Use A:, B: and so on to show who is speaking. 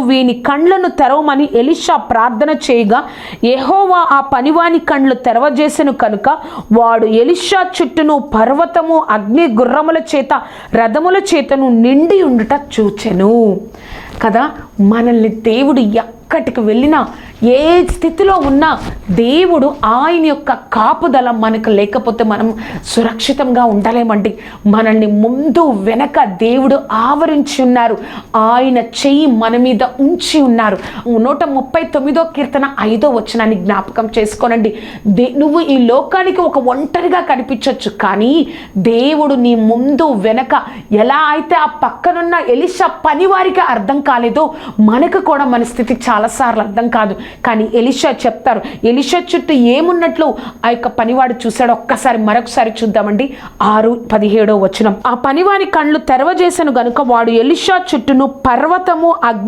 A: వీని కండ్లను తెరవమని ఎలీషా ప్రార్థన చేయగా యెహోవా ఆ పనివాని కండ్లు తెరవజేసెను కనుక వాడు ఎలీషా చుట్టూను పర్వతము అగ్ని గుర్రముల చేత రథముల చేతను నిండి ఉండుట చూచెను కదా. మనల్ని దేవుడు ఎక్కడికి వెళ్ళినా ఏ స్థితిలో ఉన్నా దేవుడు ఆయన యొక్క కాపుదల మనకు లేకపోతే మనం సురక్షితంగా ఉండలేమండి. మనల్ని ముందు వెనక దేవుడు ఆవరించి ఉన్నారు. ఆయన చెయ్యి మన మీద ఉంచి ఉన్నారు. 139వ కీర్తన 5వ వచనాన్ని జ్ఞాపకం చేసుకోనండి. నువ్వు ఈ లోకానికి ఒక ఒంటరిగా కనిపించవచ్చు, కానీ దేవుడు నీ ముందు వెనక ఎలా అయితే ఆ పక్కనున్న ఎలీషా పనివారికి అర్థం కాలేదో మనకు కూడా మన స్థితి చాలాసార్లు అర్థం కాదు. కానీ ఎలీషా చెప్తారు, ఎలీషా చుట్టూ ఏమున్నట్లు ఆ యొక్క పనివాడు చూశాడు. ఒక్కసారి మరొకసారి చూద్దామండి. 6:17 వచనం. ఆ పనివాని కళ్ళు తెరవజేసెను గనుక వాడు ఎలీషా చుట్టూను పర్వతము